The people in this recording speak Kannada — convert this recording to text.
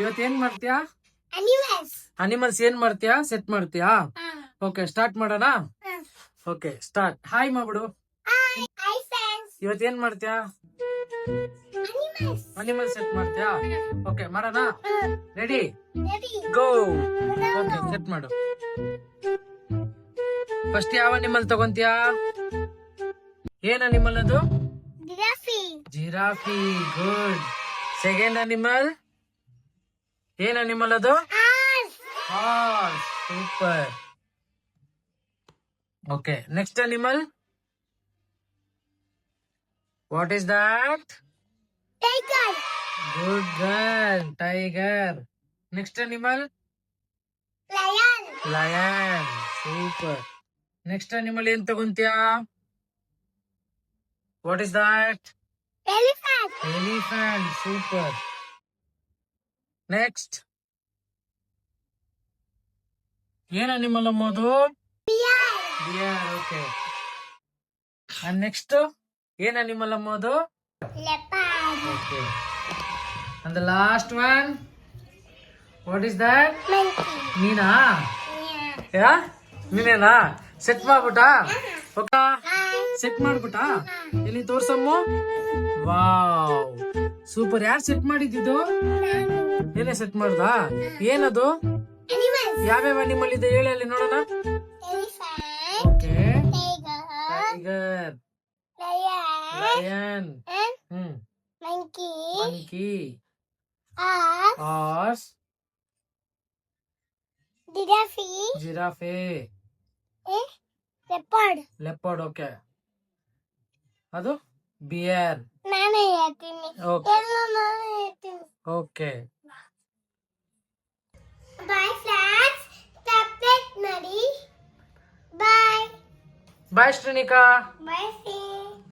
ಇವತ್ತು ಏನ್ ಮಾಡ್ತೀಯಾ? Animals. ಅನಿಮಲ್ಸ್ ಏನ್ ಮಾಡ್ತೀಯಾ? ಸೆಟ್ ಮಾಡ್ತೀಯಾ? ಓಕೆ, ಸ್ಟಾರ್ಟ್ ಮಾಡೋಣ. Okay, start. ಹಾಯ್ ಮಾಡ್ಬಿಡು. Hi friends. ಇವತ್ತು ಏನ್ ಮಾಡ್ತೀಯಾ? Animals. ಅನಿಮಲ್ ಸೆಟ್ ಮಾಡ್ತೀಯಾ? ಓಕೆ, ಮಾಡೋಣ. Ready, Ready. Go. Okay, set ಮಾಡು. ಫಸ್ಟ್ ಯಾವ ಅನಿಮಲ್ ತಗೊಂತೀಯಾ? ಏನ್ ಅನಿಮಲ್ ಅದು? Giraffe. Giraffe. Good. Second animal ಏನ್ ಅನಿಮಲ್ ಅದು? Horse. Horse. Super. Okay, next animal what is that? Tiger. Good girl. Tiger. Next animal Lion. Lion. Super. Next animal ಏನ್ ತಗೊಂತೀಯಾ? What is that? Elephant. Elephant. Super. Next ಏನ್ ಅನಿಮಲ್ ಅಮ್ಮದು? Bear. Bear. Okay. And next ಏನ್ ಅನಿಮಲ್ ಅಮ್ಮದು? Leopard. Okay. And the last one what is that? Monkey. ನೀನಾ? Yeah. ಯಾ ನೀನೇನಾ? ಸೆಟ್ ಮಾಡ್ಬಿಟ್ಟಾ? Okay, Hi. ಸೆಟ್ ಮಾಡ್ಬಿಟ್ಟಾ? ಎಲ್ಲಿ ತೋರ್ಸಮ್ಮು. Wow, super. ಯಾರು ಸೆಟ್ ಮಾಡಿದ್ದು? ಏನೇ ಸೆಟ್ ಮಾಡ್ದಾ? ಏನದು? Animals. ಯಾವ್ಯಾವ ಅನಿಮಲ್ ಇದೆ ಹೇಳಿ ಅಲ್ಲಿ ನೋಡೋಣ. Elephant. Okay. Tiger. Tiger. Lion. Lion. And monkey. Monkey. Horse. Horse. Giraffe. Giraffe. Leopard. Leopard. Okay. ಅದು ಬಿಯರ್. ನಾನೇ ಹೇಳ್ತೀನಿ. ಓಕೆ. ಎಲ್ಲ ನಾನೇ ಹೇಳ್ತೀನಿ. ಓಕೆ. Bye friends. Subscribe ಮಾಡಿ. Bye. ಬಾಯ್ ಶ್ರೀನಿಕಾ. Bye friends.